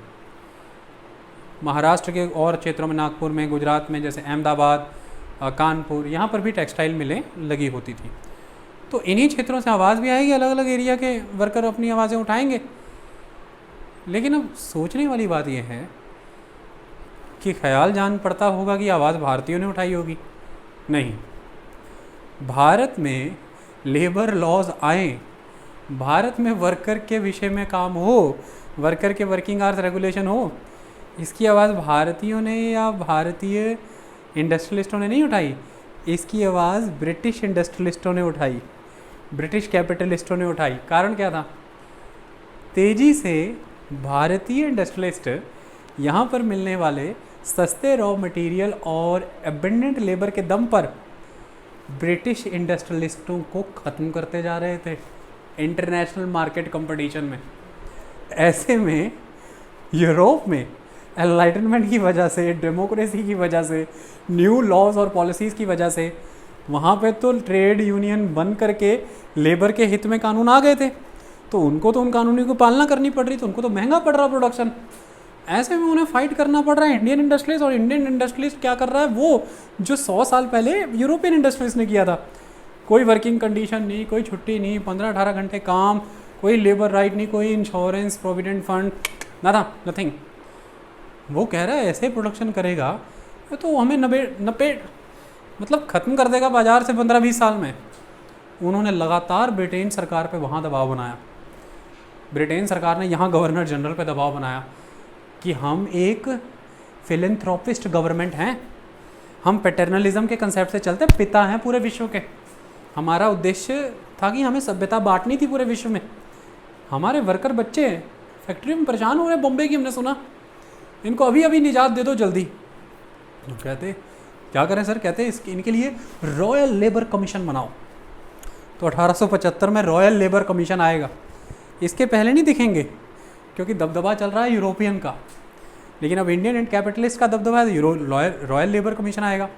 A: महाराष्ट्र के और क्षेत्रों में, नागपुर में, गुजरात में, जैसे अहमदाबाद, कानपुर, यहाँ पर भी टेक्सटाइल मिलें लगी होती थी. तो इन्हीं क्षेत्रों से आवाज़ भी आएगी, अलग अलग एरिया के वर्कर अपनी आवाज़ें उठाएंगे. लेकिन अब सोचने वाली बात यह है कि ख्याल जान पड़ता होगा कि आवाज़ भारतीयों ने उठाई होगी। नहीं, भारत में लेबर लॉज आए, भारत में वर्कर के विषय में काम हो, वर्कर के वर्किंग आवर्स रेगुलेशन हो, इसकी आवाज़ भारतीयों ने या भारतीय इंडस्ट्रियलिस्टों ने नहीं उठाई, इसकी आवाज़ ब्रिटिश इंडस्ट्रियलिस्टों ने उठाई, ब्रिटिश कैपिटलिस्टों ने उठाई। कारण क्या था? तेज़ी से भारतीय इंडस्ट्रियलिस्ट यहाँ पर मिलने वाले सस्ते रॉ मटेरियल और एबंडेंट लेबर के दम पर ब्रिटिश इंडस्ट्रियलिस्टों को ख़त्म करते जा रहे थे इंटरनेशनल मार्केट कंपटीशन में। ऐसे में यूरोप में एनलाइटनमेंट की वजह से, डेमोक्रेसी की वजह से, न्यू लॉज और पॉलिसीज़ की वजह से वहाँ पे तो ट्रेड यूनियन बन करके लेबर के हित में कानून आ गए थे, तो उनको तो उन कानूनों की पालना करनी पड़ रही, तो उनको तो महंगा पड़ रहा प्रोडक्शन। ऐसे में उन्हें फाइट करना पड़ रहा है इंडियन इंडस्ट्रीज। और इंडियन इंडस्ट्रीज क्या कर रहा है? वो जो 100 साल पहले यूरोपियन इंडस्ट्रीज ने किया था, कोई वर्किंग कंडीशन नहीं, कोई छुट्टी नहीं, 15-18 घंटे काम, कोई लेबर राइट नहीं, कोई इंश्योरेंस, प्रोविडेंट फंड, नथिंग। वो कह रहा है ऐसे प्रोडक्शन करेगा तो हमें नपेट मतलब ख़त्म कर देगा बाज़ार से 15-20 साल में। उन्होंने लगातार ब्रिटेन सरकार पे वहाँ दबाव बनाया, ब्रिटेन सरकार ने यहाँ गवर्नर जनरल पे दबाव बनाया कि हम एक फिलेंथ्रोपिस्ट गवर्नमेंट हैं, हम पैटर्नलिज्म के कंसेप्ट से चलते, पिता हैं पूरे विश्व के। हमारा उद्देश्य था कि हमें सभ्यता बांटनी थी पूरे विश्व में। हमारे वर्कर बच्चे फैक्ट्री में परेशान हो रहे, बॉम्बे की हमने सुना, इनको अभी अभी निजात दे दो जल्दी। तो कहते क्या करें सर? कहते इनके लिए रॉयल लेबर कमीशन बनाओ। तो 1875 में रॉयल लेबर कमीशन आएगा। इसके पहले नहीं दिखेंगे क्योंकि दबदबा चल रहा है यूरोपियन का, लेकिन अब इंडियन एंड कैपिटलिस्ट का दबदबा है, रॉयल लेबर कमीशन आएगा।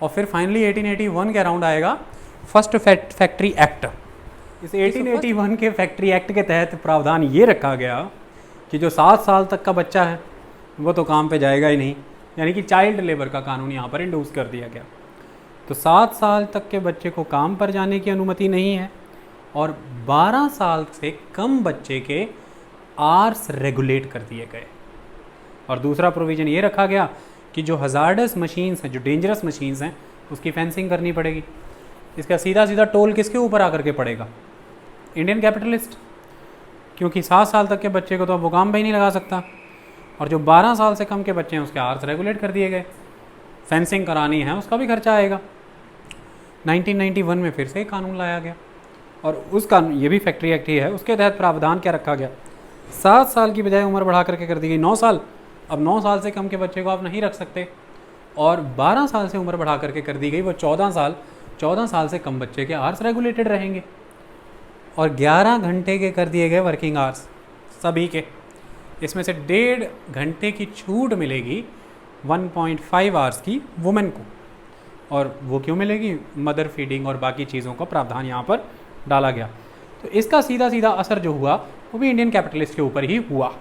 A: और फिर फाइनली 1881 के अराउंड आएगा फर्स्ट फैक्ट्री एक्ट। इस 1881 के फैक्ट्री एक्ट के तहत प्रावधान ये रखा गया कि जो 7 साल तक का बच्चा है वो तो काम पे जाएगा ही नहीं, यानी कि चाइल्ड लेबर का कानून यहाँ पर इंड्यूस कर दिया गया। तो 7 साल तक के बच्चे को काम पर जाने की अनुमति नहीं है और 12 साल से कम बच्चे के आर्स रेगुलेट कर दिए गए। और दूसरा प्रोविज़न ये रखा गया कि जो हज़ार्डस मशीन्स हैं, जो डेंजरस मशीन्स हैं, उसकी फेंसिंग करनी पड़ेगी। इसका सीधा सीधा टोल किसके ऊपर आकर के पड़ेगा? इंडियन कैपिटलिस्ट, क्योंकि 7 साल तक के बच्चे को तो अब वो काम पे ही नहीं लगा सकता। और जो 12 साल से कम के बच्चे हैं उसके आर्स रेगुलेट कर दिए गए। फेंसिंग करानी है उसका भी खर्चा आएगा। 1991 में फिर से एक कानून लाया गया और उस कानून, ये भी फैक्ट्री एक्ट ही है, उसके तहत प्रावधान क्या रखा गया? 7 साल की बजाय उम्र बढ़ा करके कर दी गई 9 साल। अब 9 साल से कम के बच्चे को आप नहीं रख सकते। और 12 साल से उम्र बढ़ा करके कर दी गई वो 14 साल। 14 साल से कम बच्चे के आवर्स रेगुलेटेड रहेंगे। और 11 घंटे के कर दिए गए वर्किंग आवर्स सभी के। इसमें से 1.5 घंटे की छूट मिलेगी 1.5 आवर्स की वुमेन को। और वो क्यों मिलेगी? मदर फीडिंग और बाकी चीज़ों का प्रावधान यहाँ पर डाला गया। तो इसका सीधा सीधा असर जो हुआ वो भी इंडियन कैपिटलिस्ट के ऊपर ही हुआ।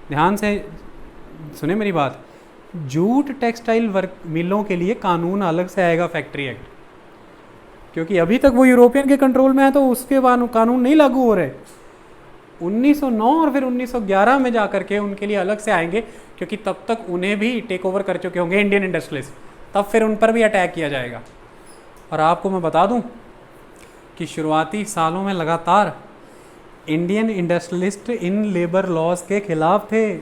A: ध्यान से सुने मेरी बात। जूट टेक्सटाइल वर्क मिलों के लिए कानून अलग से आएगा, फैक्ट्री एक्ट, क्योंकि अभी तक वो यूरोपियन के कंट्रोल में है तो उसके कानून नहीं लागू हो रहे। 1909 और फिर 1911 में जाकर के उनके लिए अलग से आएंगे, क्योंकि तब तक उन्हें भी टेक ओवर कर चुके होंगे इंडियन इंडस्ट्रियलिस्ट, तब फिर उन पर भी अटैक किया जाएगा। और आपको मैं बता दूं कि शुरुआती सालों में लगातार इंडियन इंडस्ट्रियलिस्ट इन लेबर लॉज के खिलाफ थे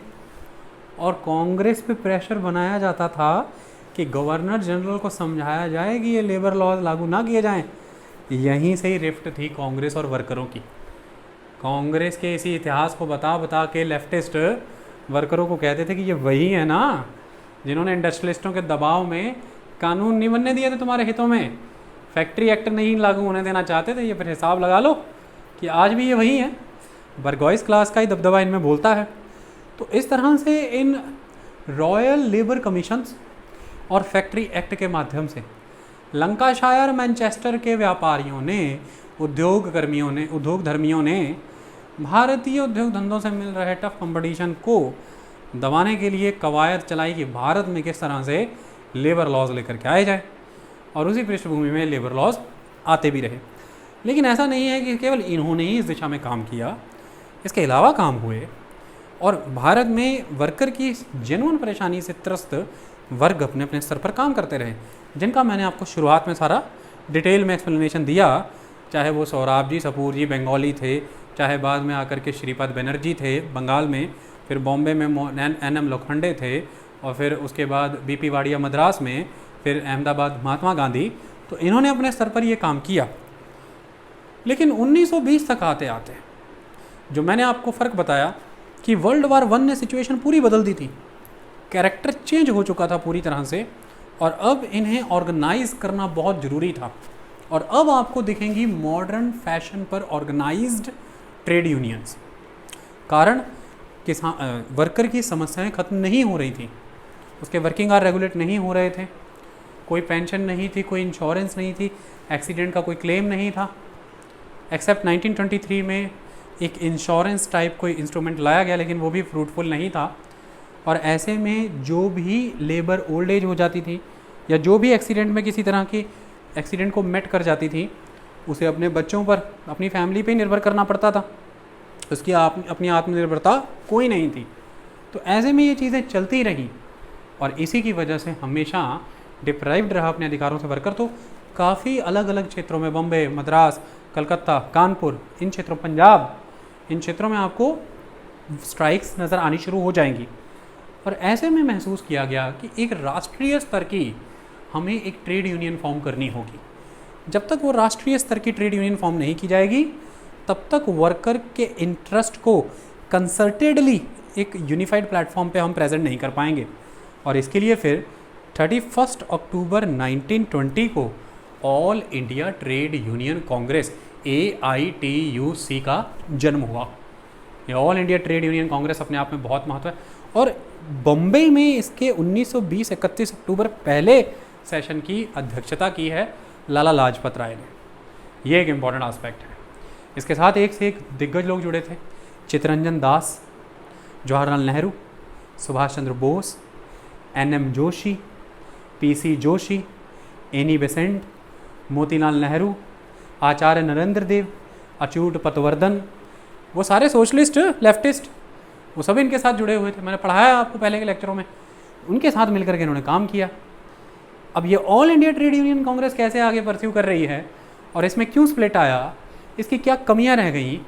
A: और कांग्रेस पे प्रेशर बनाया जाता था कि गवर्नर जनरल को समझाया जाए कि ये लेबर लॉज लागू ना किए जाएं। यहीं से ही रिफ्ट थी कांग्रेस और वर्करों की। कांग्रेस के इसी इतिहास को बता बता के लेफ्टिस्ट वर्करों को कहते थे कि ये वही है ना जिन्होंने इंडस्ट्रियलिस्टों के दबाव में कानून नहीं बनने दिए थे तुम्हारे हितों में, फैक्ट्री एक्ट नहीं लागू होने देना चाहते थे। ये फिर हिसाब लगा लो कि आज भी ये वही है। बर्गॉइस क्लास का ही दबदबा इनमें बोलता है। तो इस तरह से इन रॉयल लेबर कमीशंस और फैक्ट्री एक्ट के माध्यम से लंकाशायर मैनचेस्टर के व्यापारियों ने, उद्योग धर्मियों ने भारतीय उद्योग धंधों से मिल रहे टफ कंपटीशन को दबाने के लिए कवायद चलाई कि भारत में किस तरह से लेबर लॉज लेकर के आए जाए। और उसी पृष्ठभूमि में लेबर लॉज आते भी रहे। लेकिन ऐसा नहीं है कि केवल इन्होंने ही इस दिशा में काम किया। इसके अलावा काम हुए और भारत में वर्कर की जेन्युइन परेशानी से त्रस्त वर्ग अपने अपने स्तर पर काम करते रहे, जिनका मैंने आपको शुरुआत में सारा डिटेल में एक्सप्लेनेशन दिया। चाहे वो सौराब जी सपूर जी बंगाली थे, चाहे बाद में आकर के श्रीपद बनर्जी थे बंगाल में, फिर बॉम्बे में NM लोखंडे थे, और फिर उसके बाद BP वाडिया मद्रास में, फिर अहमदाबाद महात्मा गांधी। तो इन्होंने अपने स्तर पर ये काम किया। लेकिन 1920 तक आते आते जो मैंने आपको फ़र्क बताया कि वर्ल्ड वार 1 ने सिचुएशन पूरी बदल दी थी, कैरेक्टर चेंज हो चुका था पूरी तरह से, और अब इन्हें ऑर्गेनाइज करना बहुत ज़रूरी था। और अब आपको दिखेंगी मॉडर्न फैशन पर ऑर्गेनाइज्ड ट्रेड यूनियंस। कारण किसान वर्कर की समस्याएं ख़त्म नहीं हो रही थी, उसके वर्किंग आवर रेगुलेट नहीं हो रहे थे, कोई पेंशन नहीं थी, कोई इंश्योरेंस नहीं थी, एक्सीडेंट का कोई क्लेम नहीं था, एक्सेप्ट 1923 में एक इंश्योरेंस टाइप कोई इंस्ट्रूमेंट लाया गया, लेकिन वो भी फ्रूटफुल नहीं था। और ऐसे में जो भी लेबर ओल्ड एज हो जाती थी या जो भी एक्सीडेंट में किसी तरह की एक्सीडेंट को मेट कर जाती थी, उसे अपने बच्चों पर, अपनी फैमिली पे निर्भर करना पड़ता था, उसकी अपनी आत्मनिर्भरता कोई नहीं थी। तो ऐसे में ये चीज़ें चलती रहीं और इसी की वजह से हमेशा डिप्राइव्ड रहा अपने अधिकारों से वर्कर। तो काफ़ी अलग अलग क्षेत्रों में, बम्बे, मद्रास, कलकत्ता, कानपुर, इन क्षेत्रों, पंजाब, इन क्षेत्रों में आपको स्ट्राइक्स नज़र आनी शुरू हो जाएंगी। और ऐसे में महसूस किया गया कि एक राष्ट्रीय स्तर की हमें एक ट्रेड यूनियन फॉर्म करनी होगी। जब तक वो राष्ट्रीय स्तर की ट्रेड यूनियन फॉर्म नहीं की जाएगी, तब तक वर्कर के इंटरेस्ट को कंसर्टेडली एक यूनिफाइड प्लेटफॉर्म पे हम प्रेजेंट नहीं कर पाएंगे। और इसके लिए फिर 31 अक्टूबर 1920 को all India trade union Congress AITUC का जन्म हुआ। ये all India trade union Congress अपने आप में बहुत महत्व है। और बम्बई में इसके 1920 31 अक्टूबर पहले सेशन की अध्यक्षता की है लाला लाजपत राय ने। ये एक इम्पॉर्टेंट एस्पेक्ट है। इसके साथ एक से एक दिग्गज लोग जुड़े थे, Chittaranjan Das, Jawaharlal Nehru, Subhash Chandra Bose, NM Joshi, PC Joshi, Annie Besant, Motilal Nehru, Acharya Narendra Dev, Achyut Patwardhan, वो सारे सोशलिस्ट, लेफ्टिस्ट, वो सब इनके साथ जुड़े हुए थे। मैंने पढ़ाया आपको पहले के लेक्चरों में, उनके साथ मिलकर के इन्होंने काम किया। अब ये all India trade union Congress कैसे आगे परस्यू कर रही है और इसमें क्यों स्प्लिट आया, इसकी क्या कमियां रह गई,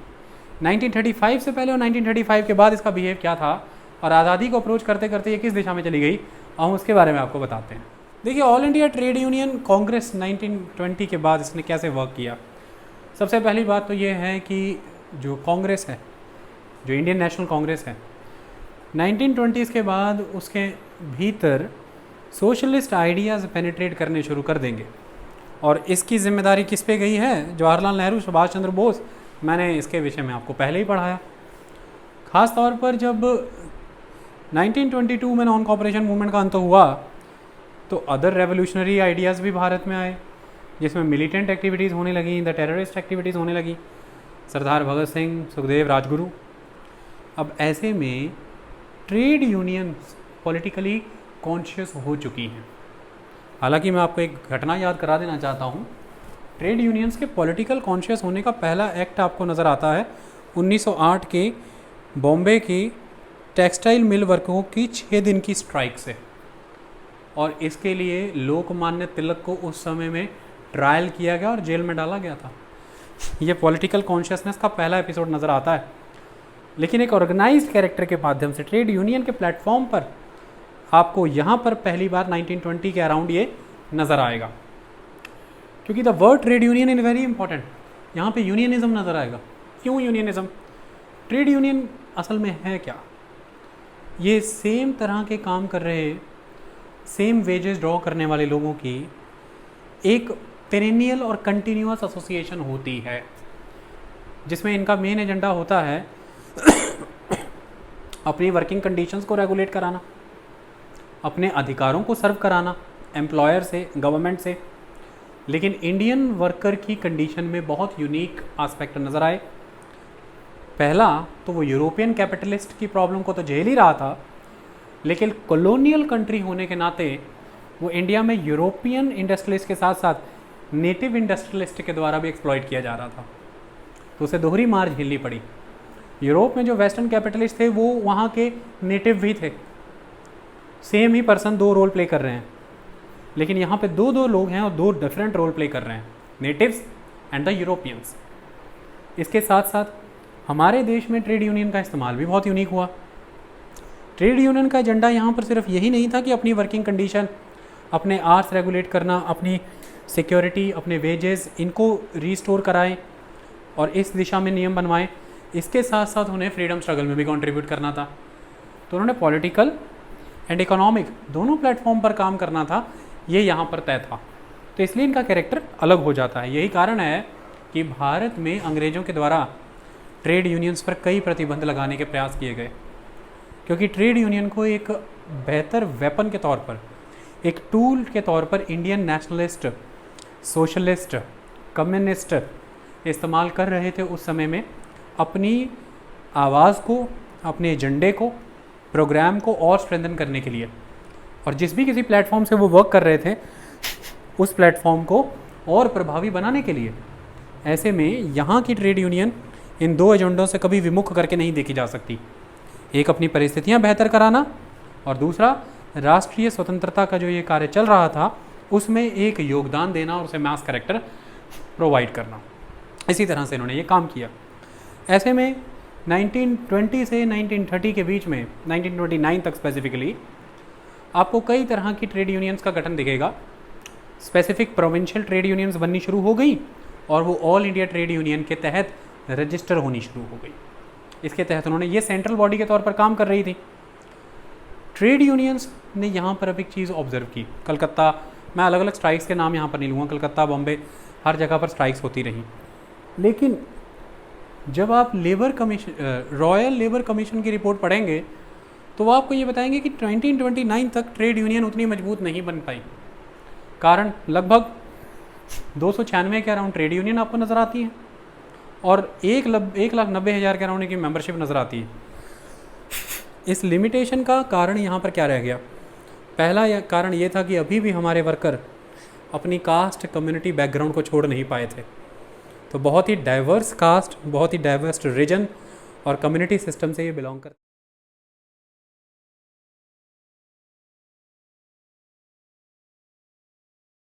A: 1935 से पहले और 1935 के बाद इसका बिहेव क्या था, और आज़ादी को अप्रोच करते करते ये किस दिशा में चली गई, हम उसके बारे में आपको बताते हैं। देखिए, all India trade union Congress 1920 के बाद इसने कैसे वर्क किया। सबसे पहली बात तो ये है कि जो कांग्रेस है, जो इंडियन नेशनल कांग्रेस है, 1920s के बाद उसके भीतर सोशलिस्ट आइडियाज़ पेनिट्रेट करने शुरू कर देंगे। और इसकी जिम्मेदारी किस पे गई है? जवाहरलाल नेहरू, सुभाष चंद्र बोस। मैंने इसके विषय में आपको पहले ही पढ़ाया। ख़ास तौर पर जब 1922 में नॉन कॉपरेशन मूवमेंट का अंत हुआ तो अदर रेवोल्यूशनरी आइडियाज़ भी भारत में आए, जिसमें मिलिटेंट एक्टिविटीज़ होने लगी, द टेररिस्ट एक्टिविटीज़ होने लगी, सरदार भगत सिंह, सुखदेव, राजगुरु। अब ऐसे में ट्रेड यूनियंस पॉलिटिकली कॉन्शियस हो चुकी हैं। हालांकि मैं आपको एक घटना याद करा देना चाहता हूँ। ट्रेड यूनियंस के पॉलिटिकल कॉन्शियस होने का पहला एक्ट आपको नज़र आता है 1908 के बॉम्बे की टेक्सटाइल मिल वर्करों की 6 दिन की स्ट्राइक से। और इसके लिए लोकमान्य तिलक को उस समय में ट्रायल किया गया और जेल में डाला गया था। ये पॉलिटिकल कॉन्शियसनेस का पहला एपिसोड नज़र आता है। लेकिन एक ऑर्गेनाइज्ड कैरेक्टर के माध्यम से ट्रेड यूनियन के प्लेटफॉर्म पर आपको यहाँ पर पहली बार 1920 के अराउंड ये नज़र आएगा, क्योंकि the word trade union is very important. यहाँ पे यूनियनिज्म नज़र आएगा। क्यों यूनियनिज्म? ट्रेड यूनियन असल में है क्या? ये सेम तरह के काम कर रहे, सेम वेजेस ड्रॉ करने वाले लोगों की एक पेरेनियल और कंटिन्यूअस एसोसिएशन होती है, जिसमें इनका मेन एजेंडा होता है अपनी वर्किंग कंडीशंस को रेगुलेट कराना, अपने अधिकारों को सर्व कराना एम्प्लॉयर से, गवर्नमेंट से। लेकिन इंडियन वर्कर की कंडीशन में बहुत यूनिक एस्पेक्ट नज़र आए। पहला तो वो यूरोपियन कैपिटलिस्ट की प्रॉब्लम को तो झेल ही रहा था, लेकिन कॉलोनियल कंट्री होने के नाते वो इंडिया में यूरोपियन इंडस्ट्रियलिस्ट के साथ साथ नेटिव इंडस्ट्रियलिस्ट के द्वारा भी एक्सप्लॉइट किया जा रहा था। तो उसे दोहरी मार झेलनी पड़ी। यूरोप में जो वेस्टर्न कैपिटलिस्ट थे वो वहाँ के नेटिव भी थे, सेम ही पर्सन दो रोल प्ले कर रहे हैं, लेकिन यहाँ पे दो दो लोग हैं और दो डिफरेंट रोल प्ले कर रहे हैं, नेटिव्स एंड द यूरोपियंस। इसके साथ साथ हमारे देश में ट्रेड यूनियन का इस्तेमाल भी बहुत यूनिक हुआ। ट्रेड यूनियन का एजेंडा यहाँ पर सिर्फ यही नहीं था कि अपनी वर्किंग कंडीशन, अपने आर्स रेगुलेट करना, अपनी सिक्योरिटी, अपने वेजेस, इनको रीस्टोर कराएं और इस दिशा में नियम बनवाएं। इसके साथ साथ उन्हें फ्रीडम स्ट्रगल में भी कंट्रीब्यूट करना था। तो उन्होंने पॉलिटिकल एंड इकोनॉमिक दोनों प्लेटफॉर्म पर काम करना था, ये यहाँ पर तय था। तो इसलिए इनका कैरेक्टर अलग हो जाता है। यही कारण है कि भारत में अंग्रेज़ों के द्वारा ट्रेड यूनियंस पर कई प्रतिबंध लगाने के प्रयास किए गए, क्योंकि ट्रेड यूनियन को एक बेहतर वेपन के तौर पर, एक टूल के तौर पर इंडियन नेशनलिस्ट, सोशलिस्ट, कम्युनिस्ट इस्तेमाल कर रहे थे उस समय में अपनी आवाज़ को, अपने एजेंडे को, प्रोग्राम को और स्ट्रेंथन करने के लिए। और जिस भी किसी प्लेटफॉर्म से वो वर्क कर रहे थे उस प्लेटफॉर्म को और प्रभावी बनाने के लिए। ऐसे में यहाँ की ट्रेड यूनियन इन दो एजेंडों से कभी विमुख करके नहीं देखी जा सकती। एक अपनी परिस्थितियाँ बेहतर कराना और दूसरा राष्ट्रीय स्वतंत्रता का जो ये कार्य चल रहा था उसमें एक योगदान देना और उसे मास कैरेक्टर प्रोवाइड करना। इसी तरह से इन्होंने ये काम किया। ऐसे में 1920 से 1930 के बीच में, 1929 तक स्पेसिफिकली, आपको कई तरह की ट्रेड यूनियंस का गठन दिखेगा। स्पेसिफिक प्रोविंशियल ट्रेड यूनियंस बननी शुरू हो गई और वो ऑल इंडिया ट्रेड यूनियन के तहत रजिस्टर होनी शुरू हो गई। इसके तहत उन्होंने ये सेंट्रल बॉडी के तौर पर काम कर रही थी। ट्रेड यूनियंस ने यहाँ पर अब एक चीज़ ऑब्जर्व की। कलकत्ता, मैं अलग अलग स्ट्राइक्स के नाम यहाँ पर नहीं लूँगा, कलकत्ता, बॉम्बे, हर जगह पर स्ट्राइक्स होती रहीं। लेकिन जब आप labour commission, royal labour commission की रिपोर्ट पढ़ेंगे तो वो आपको ये बताएंगे कि 1929 तक ट्रेड यूनियन उतनी मजबूत नहीं बन पाई। कारण लगभग 296 के अराउंड ट्रेड यूनियन आपको नज़र आती है और 1,90,000 के अराउंड की मेंबरशिप नज़र आती है। इस लिमिटेशन का कारण यहाँ पर क्या रह गया? पहला कारण ये था कि अभी भी हमारे वर्कर अपनी कास्ट, कम्युनिटी बैकग्राउंड को छोड़ नहीं पाए थे। तो बहुत ही डाइवर्स कास्ट, बहुत ही डाइवर्स रीजन और कम्युनिटी सिस्टम से ये बिलोंग करते